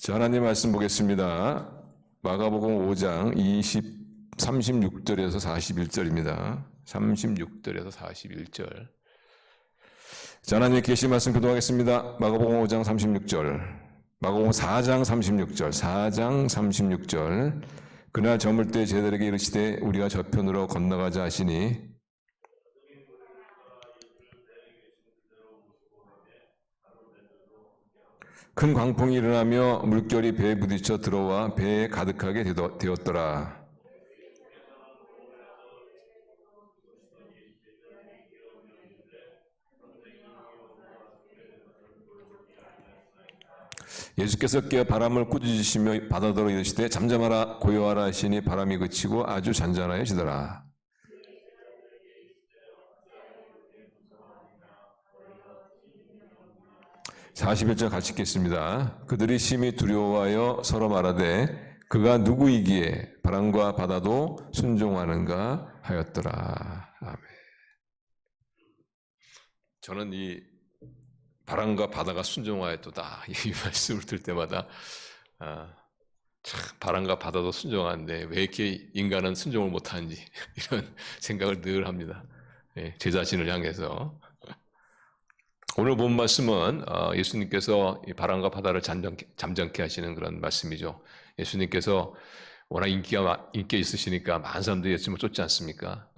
자, 하나님 말씀 보겠습니다. 마가복음 5장 36절에서 41절입니다. 36절에서 41절. 자, 하나님 계신 말씀 교도하겠습니다. 마가복음 5장 36절. 마가복음 4장 36절. 4장 36절. 그날 저물 때 제자들에게 이르시되 우리가 저편으로 건너가자 하시니 큰 광풍이 일어나며 물결이 배에 부딪혀 들어와 배에 가득하게 되었더라. 예수께서 깨어 바람을 꾸짖으시며 바다더러 이르시되 잠잠하라 고요하라 하시니 바람이 그치고 아주 잔잔하여지더라. 41절 같이 읽겠습니다. 그들이 심히 두려워하여 서로 말하되 그가 누구이기에 바람과 바다도 순종하는가 하였더라. 아멘. 저는 이 바람과 바다가 순종하였도다 이 말씀을 들 때마다 참 바람과 바다도 순종하는데 왜 이렇게 인간은 순종을 못하는지 이런 생각을 늘 합니다. 제 자신을 향해서. 오늘 본 말씀은 예수님께서 바람과 바다를 잠잠케 하시는 그런 말씀이죠. 예수님께서 워낙 인기가 있으시니까 많은 사람들이 예수님을 쫓지 않습니까?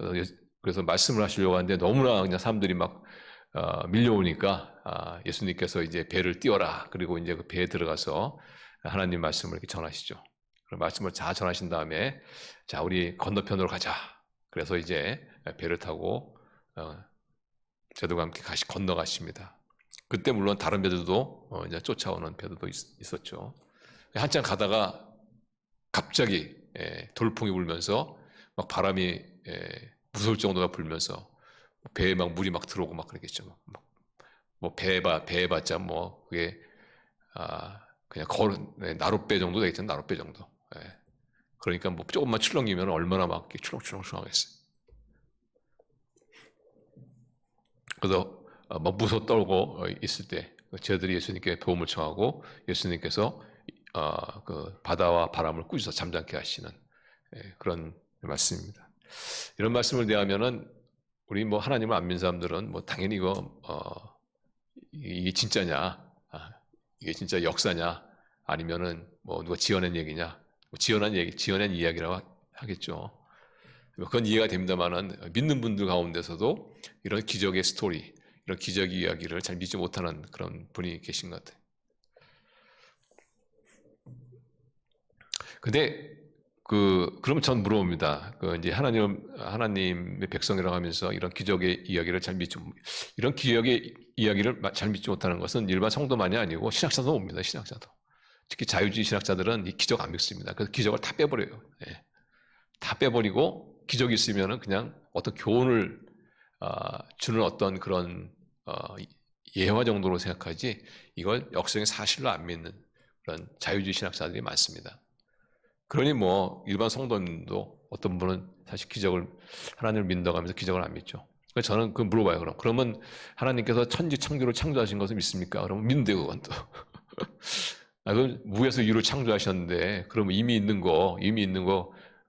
그래서 말씀을 하시려고 하는데 너무나 그냥 사람들이 막 밀려오니까 예수님께서 이제 배를 띄워라. 그리고 이제 그 배에 들어가서 하나님 말씀을 이렇게 전하시죠. 그 말씀을 다 전하신 다음에 자 우리 건너편으로 가자. 그래서 이제 배를 타고 저들과 함께 건너가십니다. 그때 물론 다른 배들도 이제 쫓아오는 배들도 있었죠. 한참 가다가 갑자기 돌풍이 불면서 막 바람이 무서울 정도가 불면서 배에 막 물이 막 들어오고 막 그러겠죠. 뭐 배에 봤자 뭐 그게 그냥 나룻배 정도 되겠죠. 나룻배 정도. 그러니까 뭐 조금만 출렁이면 얼마나 막 출렁출렁하겠어요. 그래서 막 무서 떨고 있을 때 저들이 예수님께 도움을 청하고 예수님께서 그 바다와 바람을 꾸짖어 잠잠케 하시는 그런 말씀입니다. 이런 말씀을 대하면은 우리 뭐 하나님을 안 믿는 사람들은 뭐 당연히 이게 진짜냐, 이게 진짜 역사냐, 아니면은 뭐 누가 지어낸 얘기냐, 뭐 지어낸 이야기라고 하겠죠. 그건 이해가 됩니다만은 믿는 분들 가운데서도 이런 기적의 스토리, 이런 기적 이야기를 잘 믿지 못하는 그런 분이 계신 것 같아요. 근데 그러면 전 물어봅니다. 이제 하나님의 백성이라고 하면서 이런 기적의 이야기를 이런 기적의 이야기를 잘 믿지 못하는 것은 일반 성도만이 아니고 신학자도 옵니다. 신학자도. 특히 자유주의 신학자들은 이 기적 안 믿습니다. 그래서 기적을 다 빼버려요. 다 빼버리고 기적이 있으면은 그냥 어떤 교훈을 주는 어떤 그런 예화 정도로 생각하지 이걸 역사적인 사실로 안 믿는 그런 자유주의 신학자들이 많습니다. 그러니 뭐 일반 성도님도 어떤 분은 사실 하나님을 믿는다고 하면서 기적을 안 믿죠. 그래서 저는 물어봐요. 그러면 하나님께서 천지 창조를 창조하신 것을 믿습니까? 그러면 믿는데요, 그건 또. 그럼 무에서 유를 창조하셨는데 그러면 이미 있는 거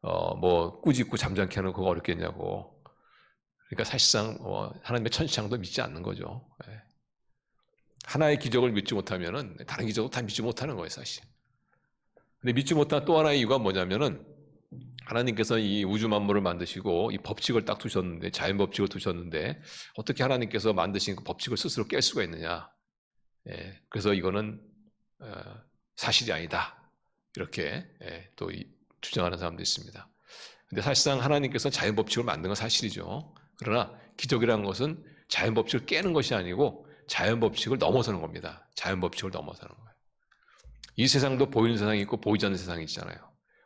뭐 꾸짖고 잠잠케 하는 그거 어렵겠냐고. 그러니까 사실상 하나님의 천지창도 믿지 않는 거죠. 하나의 기적을 믿지 못하면은 다른 기적도 다 믿지 못하는 거예요, 사실. 근데 믿지 못한 또 하나의 이유가 뭐냐면은 하나님께서 이 우주 만물을 만드시고 이 법칙을 딱 두셨는데 자연 법칙을 두셨는데 어떻게 하나님께서 만드신 그 법칙을 스스로 깰 수가 있느냐? 그래서 이거는 사실이 아니다. 이렇게 또 주장하는 사람도 있습니다. 근데 사실상 하나님께서 자연 법칙을 만든 건 사실이죠. 그러나 기적이라는 것은 자연 법칙을 깨는 것이 아니고 자연 법칙을 넘어서는 겁니다. 자연 법칙을 넘어서는 거예요. 이 세상도 보이는 세상이 있고 보이지 않는 세상이 있잖아요.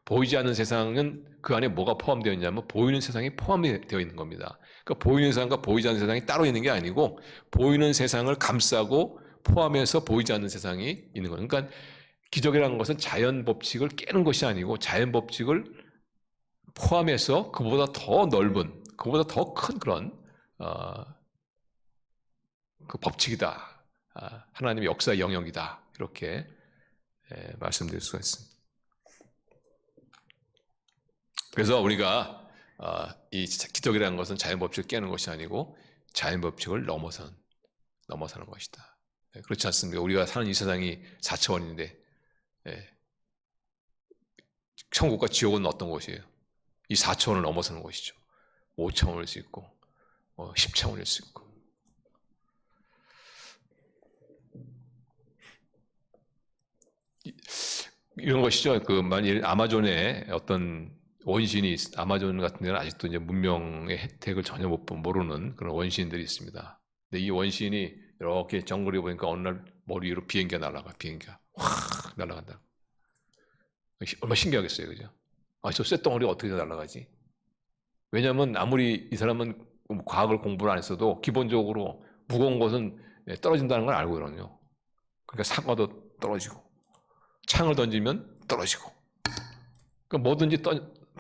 보이지 않는 세상은 그 안에 뭐가 포함되어 있냐면 보이는 세상이 포함되어 있는 겁니다. 그러니까 보이는 세상과 보이지 않는 세상이 따로 있는 게 아니고 보이는 세상을 감싸고 포함해서 보이지 않는 세상이 있는 거예요. 그러니까 기적이라는 것은 자연 법칙을 깨는 것이 아니고 자연 법칙을 포함해서 그보다 더 넓은, 그보다 더 큰 그런 그 법칙이다. 하나님의 역사의 영역이다. 이렇게 말씀드릴 수가 있습니다. 그래서 우리가 이 기적이라는 것은 자연 법칙을 깨는 것이 아니고 자연 법칙을 넘어서는 것이다. 그렇지 않습니까? 우리가 사는 이 세상이 4차원인데 천국과 지옥은 어떤 곳이에요? 이 4차원을 넘어서는 것이죠. 5차원일 수 있고 10차원일 수 있고. 이런 것이죠. 만일 아마존에 어떤 원신이, 아마존 같은 데는 아직도 이제 문명의 혜택을 전혀 모르는 그런 원신들이 있습니다. 근데 이 원신이 이렇게 정글에 보니까 어느 날 머리 위로 비행기가 날아가. 비행기가 확 날아간다. 얼마나 신기하겠어요, 그죠? 저 쇳덩어리가 어떻게 날아가지? 왜냐하면 아무리 이 사람은 과학을 공부를 안 했어도 기본적으로 무거운 것은 떨어진다는 걸 알고 있거든요. 그러니까 사과도 떨어지고 창을 던지면 떨어지고, 그러니까 뭐든지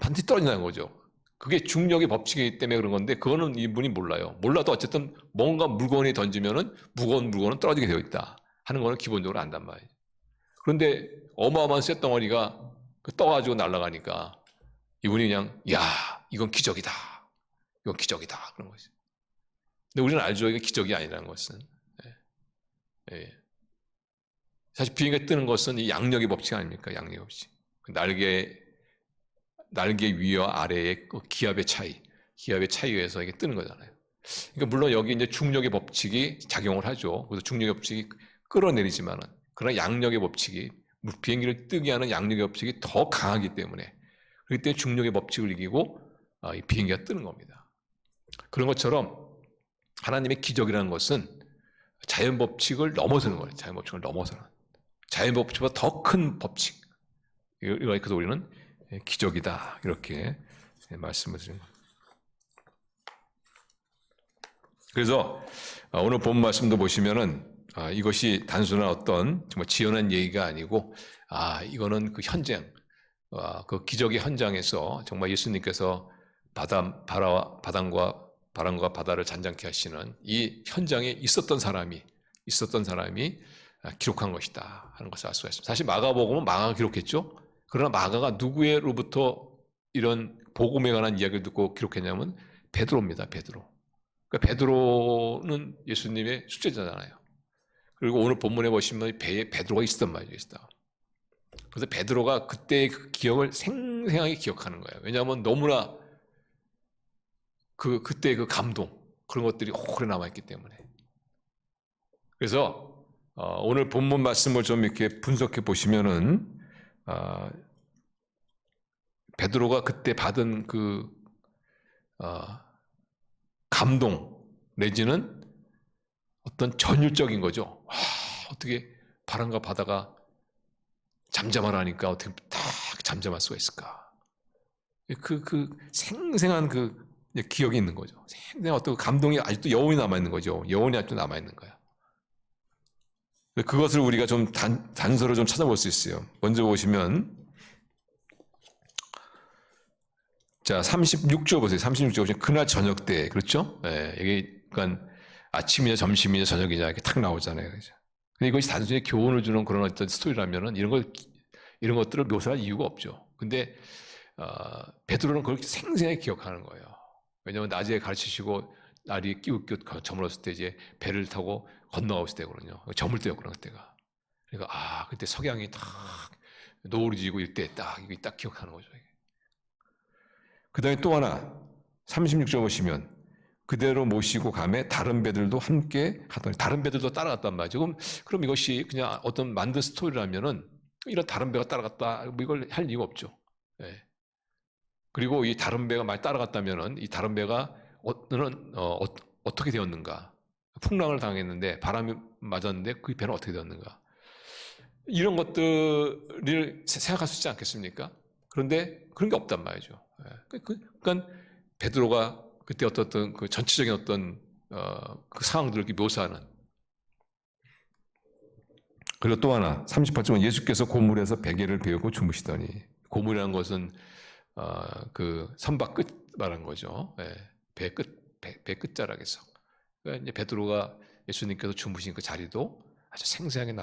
반드시 떨어진다는 거죠. 그게 중력의 법칙이기 때문에 그런 건데 그거는 이분이 몰라요. 몰라도 어쨌든 뭔가 물건이 던지면은 무거운 물건은 떨어지게 되어 있다 하는 거는 기본적으로 안단 말이에요. 그런데 어마어마한 쇳덩어리가 떠가지고 날아가니까 이분이 그냥 야, 이건 기적이다. 이건 기적이다. 그런 거죠. 근데 우리는 알죠. 이게 기적이 아니라는 것은. 사실 비행기가 뜨는 것은 이 양력의 법칙 아닙니까? 양력의 법칙. 날개 위와 아래의 기압의 차이에서 이게 뜨는 거잖아요. 그러니까 물론 여기 이제 중력의 법칙이 작용을 하죠. 그래서 중력의 법칙이 끌어내리지만은, 그러나 양력의 법칙이, 비행기를 뜨게 하는 양력의 법칙이 더 강하기 때문에, 그렇기 때문에 중력의 법칙을 이기고 이 비행기가 뜨는 겁니다. 그런 것처럼 하나님의 기적이라는 것은 자연 법칙을 넘어서는 거예요. 자연 법칙을 넘어서는. 자연 법칙보다 더 큰 법칙. 그래서 우리는 기적이다. 이렇게 말씀을 드립니다. 그래서 오늘 본 말씀도 보시면은 이것이 단순한 어떤 정말 지어낸 얘기가 아니고 이거는 그 현장, 그 기적의 현장에서 정말 예수님께서 바람과 바다를 잔잔케 하시는 이 현장에 있었던 사람이 기록한 것이다 하는 것을 알 수가 있습니다. 사실 마가복음은 마가가 기록했죠. 그러나 마가가 누구로부터 이런 복음에 관한 이야기를 듣고 기록했냐면 베드로입니다. 베드로. 그러니까 베드로는 예수님의 숙제자잖아요. 그리고 오늘 본문에 보시면 배에 베드로가 있었단 말이죠. 그래서 베드로가 그때의 그 기억을 생생하게 기억하는 거예요. 왜냐하면 너무나 그때의 그 감동, 그런 것들이 오래 남아있기 때문에. 그래서 오늘 본문 말씀을 좀 이렇게 분석해 보시면은 베드로가 그때 받은 그 감동 내지는 어떤 전율적인 거죠. 어떻게 바람과 바다가 잠잠하라니까 어떻게 딱 잠잠할 수가 있을까? 그 생생한 그 기억이 있는 거죠. 생생한 어떤 감동이 아직도 여운이 남아 있는 거죠. 여운이 아직도 남아 있는 거야. 그것을 우리가 좀 단서를 좀 찾아볼 수 있어요. 먼저 보시면 자 36절 보세요. 36절 보시면 그날 저녁 때, 그렇죠? 이게 그러니까 아침이냐 점심이냐 저녁이냐 이렇게 탁 나오잖아요. 그렇죠? 근데 이것이 단순히 교훈을 주는 그런 어떤 스토리라면은 이런 것들을 묘사할 이유가 없죠. 근데 베드로는 그렇게 생생하게 기억하는 거예요. 왜냐하면 낮에 가르치시고 날이 끼우끼우 저물었을 때 이제 배를 타고 건너가고 있을 때거든요. 저물 때였구나 그때가. 그러니까 그때 석양이 딱 노을이 지고 이때 이게 딱 기억하는 거죠. 그 다음에 또 하나 36절 보시면 그대로 모시고 가매 다른 배들도 함께 하더니, 다른 배들도 따라갔단 말이죠. 그럼 이것이 그냥 어떤 만든 스토리라면은 이런 다른 배가 따라갔다 이걸 할 이유가 없죠. 그리고 이 다른 배가 많이 따라갔다면은 이 다른 배가 어떻게 되었는가? 풍랑을 당했는데 바람이 맞았는데 그 배는 어떻게 되었는가? 이런 것들을 생각할 수 있지 않겠습니까? 그런데 그런 게 없단 말이죠. 그러니까 베드로가 그때 어떤 그 전체적인 어떤 그 상황들을 묘사하는. 그리고 또 하나 38절은 예수께서 고물에서 베개를 베우고 주무시더니, 고물이라는 것은 그 선박 끝 말한 거죠. 배 끝자락에서. 그러니까 이제 베드로가 예수님께서 주무신 그 자리도 아주 생생하게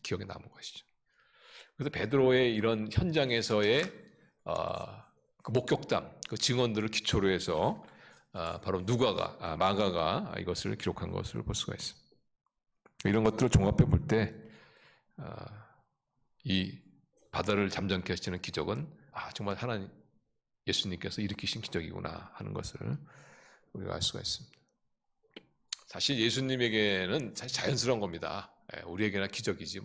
기억에 남은 것이죠. 그래서 베드로의 이런 현장에서의 그 목격담, 그 증언들을 기초로 해서 바로 마가가 이것을 기록한 것을 볼 수가 있습니다. 이런 것들을 종합해 볼 때 이 바다를 잠잠케 하시는 기적은 정말 하나님 예수님께서 일으키신 기적이구나 하는 것을 우리가 알 수가 있습니다. 사실 예수님에게는 사실 자연스러운 겁니다. 우리에게나 기적이지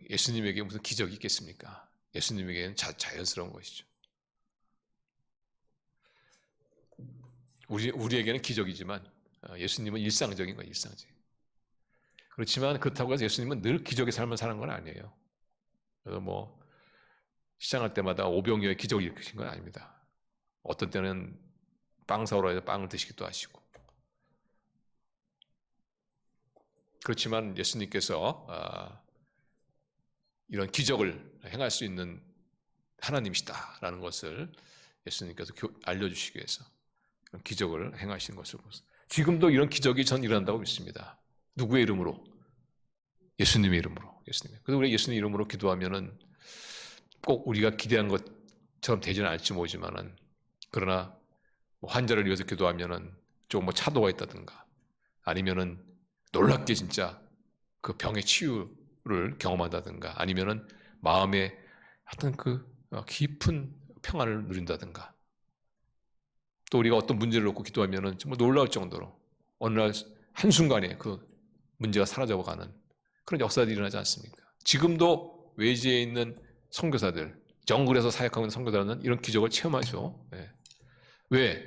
예수님에게 무슨 기적이 있겠습니까? 예수님에게는 자연스러운 것이죠. 우리에게는 기적이지만 예수님은 일상적인 거예요. 일상적인. 그렇지만 그렇다고 해서 예수님은 늘 기적의 삶을 사는 건 아니에요. 그래서 시장할 때마다 오병이어의 기적을 일으키신 건 아닙니다. 어떤 때는 빵 사오라 해서 빵을 드시기도 하시고. 그렇지만 예수님께서 이런 기적을 행할 수 있는 하나님이시다라는 것을 예수님께서 알려주시기 위해서 기적을 행하시는 것을 보습니다. 지금도 이런 기적이 전 일어난다고 믿습니다. 누구의 이름으로? 예수님의 이름으로. 그래서 우리 예수님 이름으로 기도하면은 꼭 우리가 기대한 것처럼 되지는 않을지 모르지만은 그러나 환자를 위해서 기도하면은 좀 차도가 있다든가 아니면은 놀랍게 진짜 그 병의 치유를 경험한다든가 아니면은 마음에 어떤 그 깊은 평안을 누린다든가 또 우리가 어떤 문제를 놓고 기도하면은 정말 놀라울 정도로 어느 날 한순간에 그 문제가 사라져가는 그런 역사들이 일어나지 않습니까? 지금도 외지에 있는 선교사들, 정글에서 사역하고 있는 선교사들은 이런 기적을 체험하죠. 왜?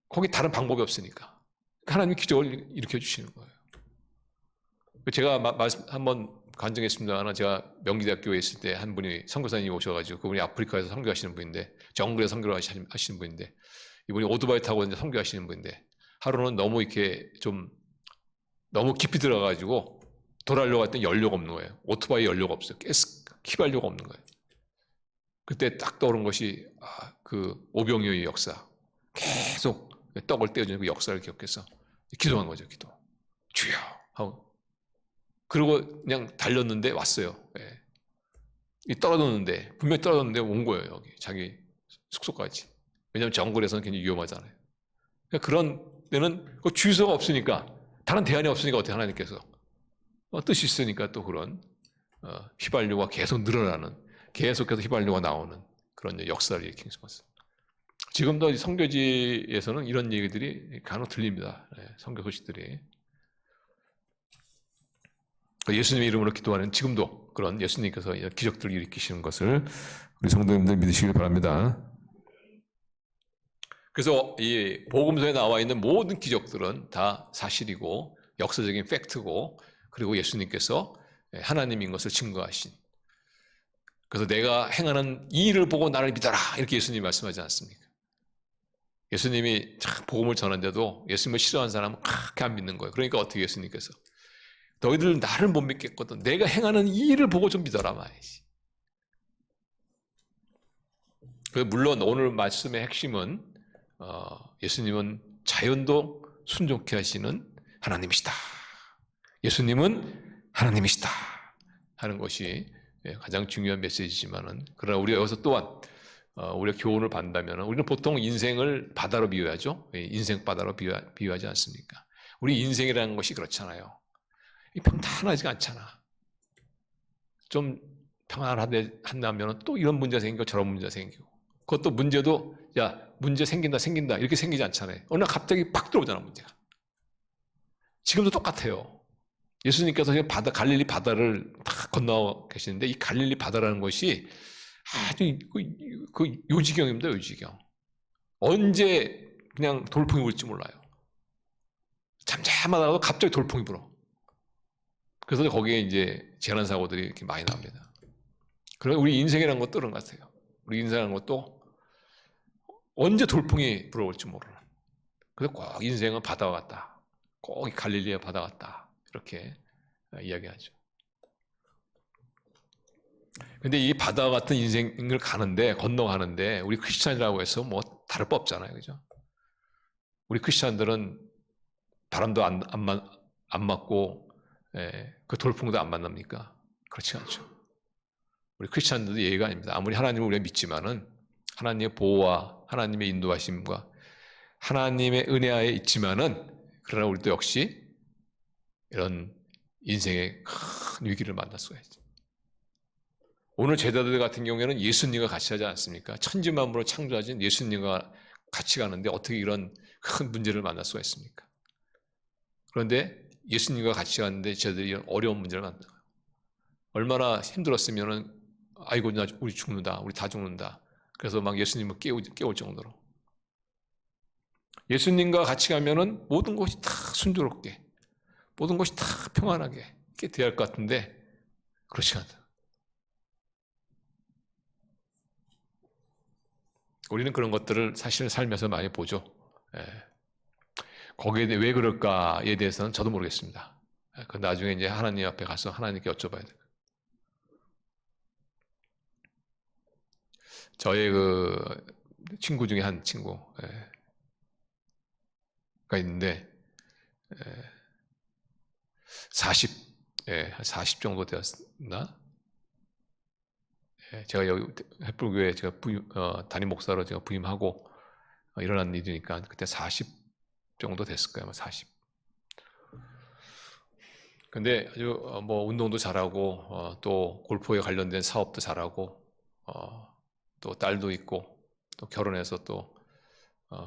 거기 다른 방법이 없으니까. 하나님이 기적을 일으켜 주시는 거예요. 제가 한번 간증했습니다만 제가 명기대학교에 있을 때 한 분이 선교사님이 오셔가지고 그분이 아프리카에서 선교하시는 분인데 정글에서 선교를 하시는 분인데 이분이 오토바이 타고 이제 선교하시는 분인데 하루는 너무 이렇게 좀 너무 깊이 들어가가지고 돌아오려고 했더니 연료가 없는 거예요. 오토바이에 연료가 없어요. 휘발유가 없는 거예요. 그때 딱 떠오른 것이 그 오병이어의 역사. 계속 떡을 떼어주는 그 역사를 기억해서 기도한 거죠. 기도. 주여 하고 그리고 그냥 달렸는데 왔어요. 떨어졌는데 분명히 떨어졌는데 온 거예요. 여기 자기 숙소까지. 왜냐하면 정글에서는 굉장히 위험하잖아요. 그러니까 그런 때는 그 주유소가 없으니까 다른 대안이 없으니까 어떻게 하나님께서 뜻이 있으니까 또 그런 휘발유가 계속 늘어나는 계속해서 휘발유가 나오는 그런 역사를 일으킨 것입니다. 지금도 선교지에서는 이런 얘기들이 간혹 들립니다. 선교 소식들이. 예수님의 이름으로 기도하는 지금도 그런 예수님께서 기적들을 일으키시는 것을 우리 성도님들 믿으시길 바랍니다. 그래서 이 복음서에 나와 있는 모든 기적들은 다 사실이고 역사적인 팩트고 그리고 예수님께서 하나님인 것을 증거하신 그래서 내가 행하는 이 일을 보고 나를 믿어라 이렇게 예수님이 말씀하지 않습니까? 예수님이 복음을 전하는데도 예수님을 싫어하는 사람은 그렇게 안 믿는 거예요. 그러니까 어떻게 예수님께서 너희들 나를 못 믿겠거든 내가 행하는 이 일을 보고 좀 믿어라 말이지. 물론 오늘 말씀의 핵심은 예수님은 자연도 순종케 하시는 하나님이시다. 예수님은 하나님이시다 하는 것이 가장 중요한 메시지지만은 그러나 우리가 여기서 또한 우리가 교훈을 받는다면 우리는 보통 인생을 바다로 비유하죠. 인생 바다로 비유하지 않습니까? 우리 인생이라는 것이 그렇잖아요. 평탄하지가 않잖아. 좀 평안하다면 또 이런 문제가 생기고 저런 문제가 생기고 그것도 문제도 문제 생긴다 이렇게 생기지 않잖아요. 어느 날 갑자기 팍 들어오잖아 문제가. 지금도 똑같아요. 예수님께서 갈릴리 바다를 다 건너 계시는데 이 갈릴리 바다라는 것이 아주 그 요지경입니다. 요지경. 언제 그냥 돌풍이 불지 몰라요. 잠잠하다가도 갑자기 돌풍이 불어. 그래서 거기에 이제 재난 사고들이 이렇게 많이 납니다. 그런 우리 인생이라는 것도 그런 것 같아요. 우리 인생이라는 것도 언제 돌풍이 불어올지 모르는. 그래서 꼭 인생은 바다와 같다. 꼭 갈릴리의 바다 같다. 이렇게 이야기하죠. 근데 이 바다와 같은 인생을 건너가는데 우리 크리스찬이라고 해서 다를 바 없잖아요. 그죠? 우리 크리스찬들은 바람도 안 맞고 그 돌풍도 안 만납니까? 그렇지 않죠. 우리 크리스찬들도 예의가 아닙니다. 아무리 하나님을 우리가 믿지만은 하나님의 보호와 하나님의 인도하심과 하나님의 은혜하에 있지만은 그러나 우리도 역시 이런 인생의 큰 위기를 만날 수가 있죠. 오늘 제자들 같은 경우에는 예수님과 같이 하지 않습니까? 천지만물을 창조하신 예수님과 같이 가는데 어떻게 이런 큰 문제를 만날 수가 있습니까? 그런데 예수님과 같이 가는데 제자들이 이런 어려운 문제를 만나요. 얼마나 힘들었으면은 아이고 나 우리 죽는다, 우리 다 죽는다. 그래서 막 예수님을 깨울 정도로. 예수님과 같이 가면은 모든 것이 다 순조롭게, 모든 것이 다 평안하게 이렇게 돼야 할 것 같은데 그렇지 않다. 우리는 그런 것들을 사실 살면서 많이 보죠. 예. 거기에 대해 왜 그럴까에 대해서는 저도 모르겠습니다. 그 나중에 이제 하나님 앞에 가서 하나님께 여쭤봐야 돼요. 저의 그 친구 중에 한 친구가 있는데 40 정도 되었나? 제가 여기 햇불교회 제가 담임 목사로 제가 부임하고 일어난 일이니까 그때 40 정도 됐을 거예요. 40. 근데 아주 뭐 운동도 잘하고 또 골프에 관련된 사업도 잘하고 또 딸도 있고 또 결혼해서 또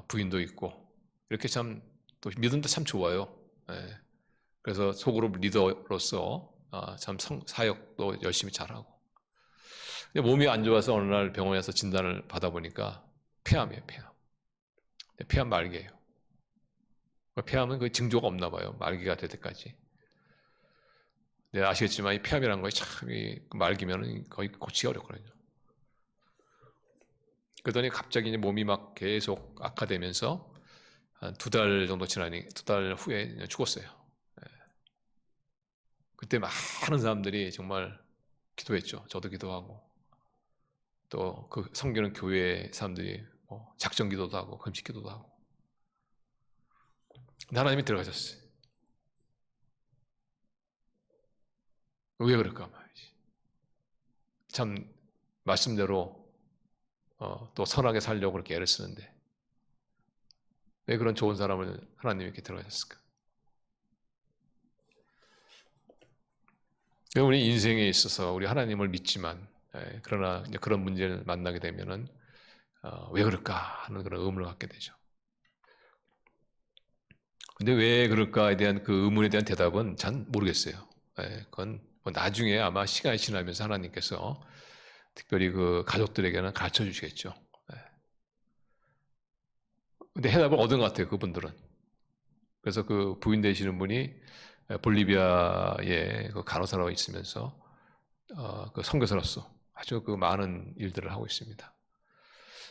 부인도 있고 이렇게 참 또 믿음도 참 좋아요. 그래서 소그룹 리더로서 참 사역도 열심히 잘하고. 근데 몸이 안 좋아서 어느 날 병원에서 진단을 받아보니까 폐암이에요, 폐암. 폐암 말기예요. 폐암은 그 징조가 없나 봐요. 말기가 될 때까지. 네, 아시겠지만 이 폐암이라는 것이 참 말기면 거의 고치기 어렵거든요. 그러더니 갑자기 이제 몸이 막 계속 악화되면서 한 2달 정도 지나니 2달 후에 죽었어요. 그때 많은 사람들이 정말 기도했죠. 저도 기도하고 또 그 섬기는 교회 사람들이 작정 기도도 하고 금식 기도도 하고. 근데 하나님이 들어가셨어요. 왜 그럴까 말이지. 참 말씀대로 또 선하게 살려고 그렇게 애를 쓰는데 왜 그런 좋은 사람을 하나님이 이렇게 들어가셨을까? 우리 인생에 있어서 우리 하나님을 믿지만 그러나 이제 그런 문제를 만나게 되면은 왜 그럴까 하는 그런 의문을 갖게 되죠. 근데 왜 그럴까에 대한 그 의문에 대한 대답은 잘 모르겠어요. 그건 뭐 나중에 아마 시간이 지나면서 하나님께서 특별히 그 가족들에게는 가르쳐 주시겠죠. 근데 해답을 얻은 것 같아요, 그분들은. 그래서 그 부인 되시는 분이 볼리비아에 그 간호사로 있으면서 그 선교사로서 아주 그 많은 일들을 하고 있습니다.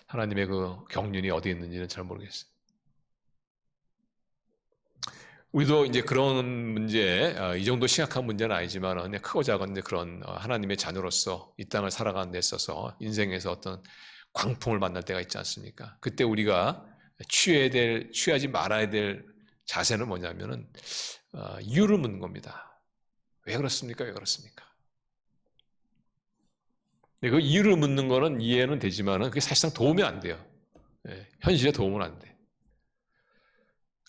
하나님의 그 경륜이 어디에 있는지는 잘 모르겠어요. 우리도 이제 그런 문제, 이 정도 심각한 문제는 아니지만 그냥 크고 작은 그런 하나님의 자녀로서 이 땅을 살아가는 데 있어서 인생에서 어떤 광풍을 만날 때가 있지 않습니까? 그때 우리가 취하지 말아야 될 자세는 뭐냐면은 이유를 묻는 겁니다. 왜 그렇습니까? 왜 그렇습니까? 그 이유를 묻는 거는 이해는 되지만은 그게 사실상 도움이 안 돼요. 현실에 도움은 안 돼.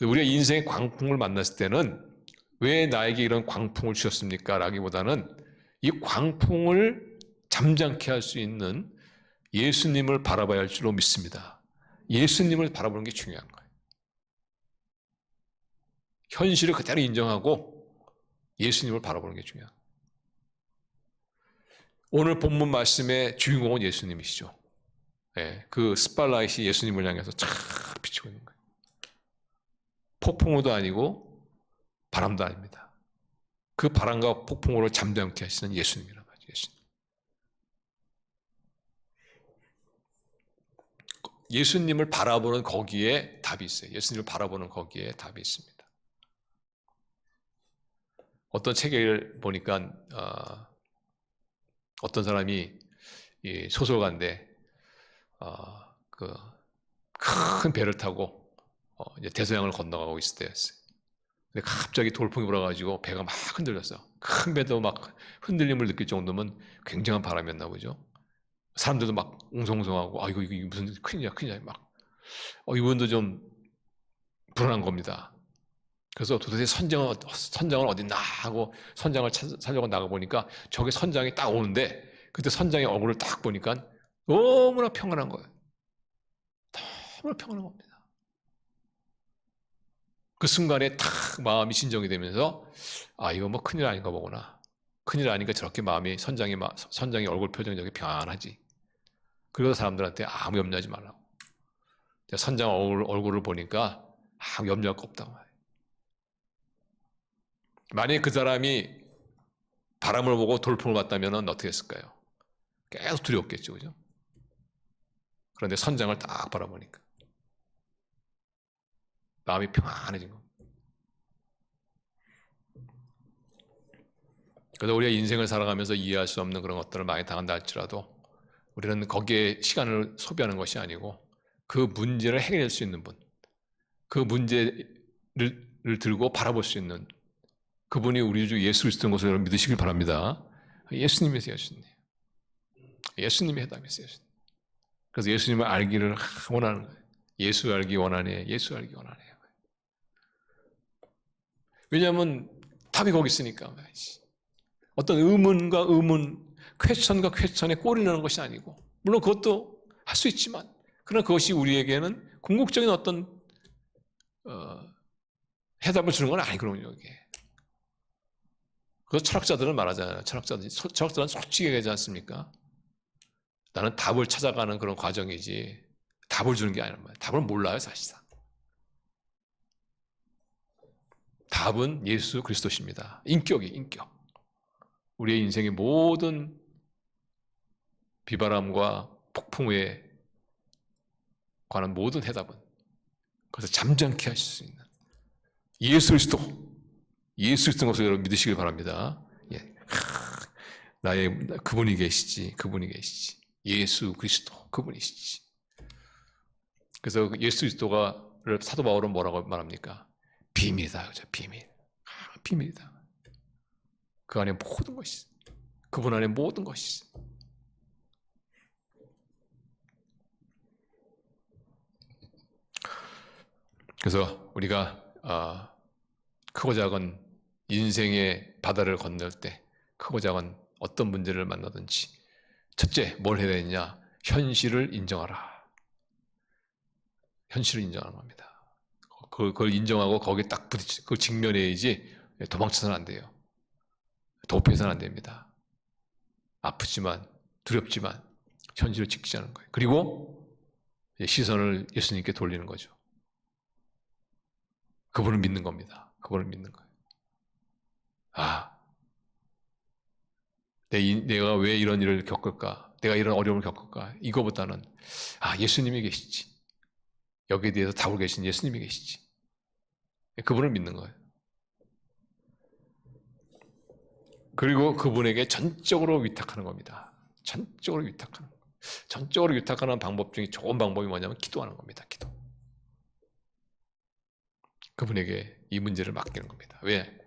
우리가 인생의 광풍을 만났을 때는 왜 나에게 이런 광풍을 주셨습니까? 라기보다는 이 광풍을 잠잠케 할 수 있는 예수님을 바라봐야 할 줄로 믿습니다. 예수님을 바라보는 게 중요한 거예요. 현실을 그대로 인정하고 예수님을 바라보는 게 중요한 거예요. 오늘 본문 말씀의 주인공은 예수님이시죠. 그 스팟라이트이 예수님을 향해서 쫙 비치고 있는 거예요. 폭풍우도 아니고 바람도 아닙니다. 그 바람과 폭풍우를 잠잠케 하시는 예수님이란 말이죠. 예수님을 바라보는 거기에 답이 있어요. 예수님을 바라보는 거기에 답이 있습니다. 어떤 책을 보니까 어떤 사람이 소설가인데 그 큰 배를 타고 이제 대서양을 건너가고 있을 때였어요. 근데 갑자기 돌풍이 불어가지고 배가 막 흔들렸어. 큰 배도 막 흔들림을 느낄 정도면 굉장한 바람이었나 보죠. 사람들도 막 웅성웅성하고 이거 무슨 큰일이야 막 이분도 좀 불안한 겁니다. 그래서 도대체 선장은 어딨나 하고 선장을 찾으려고 나가보니까 저기 선장이 딱 오는데 그때 선장의 얼굴을 딱 보니까 너무나 평안한 거예요. 너무나 평안한 겁니다. 그 순간에 탁 마음이 진정이 되면서 이거 뭐 큰일 아닌가 보구나. 큰일 아니까 저렇게 마음이 선장의 얼굴 표정이 저렇게 평안하지. 그래서 사람들한테 아무 염려하지 말라고. 선장 얼굴을 보니까 아무 염려할 거 없다고 말이에요. 만약에 그 사람이 바람을 보고 돌풍을 봤다면 어떻게 했을까요? 계속 두려웠겠죠. 그죠? 그런데 선장을 딱 바라보니까 마음이 평안해진 겁니다. 그래서 우리가 인생을 살아가면서 이해할 수 없는 그런 것들을 많이 당한다 할지라도 우리는 거기에 시간을 소비하는 것이 아니고 그 문제를 해결할 수 있는 분, 그 문제를 들고 바라볼 수 있는 그분이 우리 주 예수 그리스도인 것을 여러분 믿으시길 바랍니다. 예수님이세요. 예수님이 해답이세요. 그래서 예수님을 알기를 원하는 거예요. 예수 알기 원하네. 예수 알기 원하네. 왜냐하면 답이 거기 있으니까. 어떤 의문과 의문, 퀘스천과 퀘스천에 꼬리 나는 것이 아니고 물론 그것도 할 수 있지만 그러나 그것이 우리에게는 궁극적인 어떤 해답을 주는 건 아니거든요. 이게. 그래서 철학자들은 말하잖아요. 철학자들은 솔직히 얘기하지 않습니까? 나는 답을 찾아가는 그런 과정이지 답을 주는 게 아니란 말이에요. 답을 몰라요, 사실상. 답은 예수 그리스도십니다. 인격. 우리의 인생의 모든 비바람과 폭풍에 관한 모든 해답은 그래서 잠잠케 하실 수 있는 예수 그리스도인 것을 여러분 믿으시길 바랍니다. 그분이 계시지. 예수 그리스도 그분이시지. 그래서 예수 그리스도를 사도 바울은 뭐라고 말합니까? 비밀이다. 그죠? 비밀이다. 그 안에 모든 것이 있어. 그분 안에 모든 것이 있어. 그래서 우리가 크고 작은 인생의 바다를 건널 때 크고 작은 어떤 문제를 만나든지 첫째 뭘 해야 되느냐? 현실을 인정하라. 현실을 인정하는 겁니다. 그걸 인정하고 거기에 딱 그걸 직면해야지 도망쳐서는 안 돼요. 도피해서는 안 됩니다. 아프지만 두렵지만 현실을 지키자는 거예요. 그리고 시선을 예수님께 돌리는 거죠. 그분을 믿는 겁니다. 그분을 믿는 거예요. 내가 왜 이런 일을 겪을까? 내가 이런 어려움을 겪을까? 이거보다는 예수님이 계시지. 여기에 대해서 답을 계신 예수님이 계시지. 그분을 믿는 거예요. 그리고 그분에게 전적으로 위탁하는 겁니다. 전적으로 위탁하는 방법 중에 좋은 방법이 뭐냐면 기도하는 겁니다. 기도. 그분에게 이 문제를 맡기는 겁니다. 왜?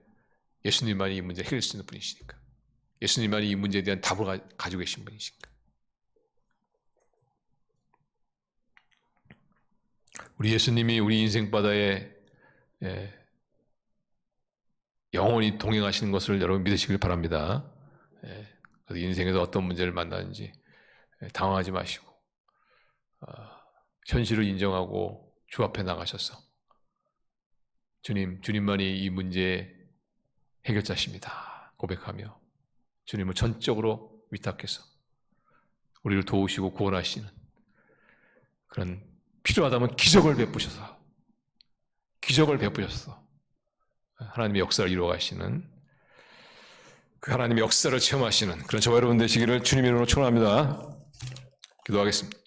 예수님만이 이 문제를 해결할 수 있는 분이시니까. 예수님만이 이 문제에 대한 답을 가지고 계신 분이시니까. 우리 예수님이 우리 인생 바다에 영원히 동행하시는 것을 여러분 믿으시길 바랍니다. 그래서 인생에서 어떤 문제를 만나는지 당황하지 마시고 현실을 인정하고 주 앞에 나가셔서 주님만이 이 문제의 해결자십니다. 고백하며 주님을 전적으로 위탁해서 우리를 도우시고 구원하시는 그런 필요하다면 기적을 베푸셔서 하나님의 역사를 이루어가시는 그 하나님의 역사를 체험하시는 그런 저와 여러분 되시기를 주님의 이름으로 축원합니다. 기도하겠습니다.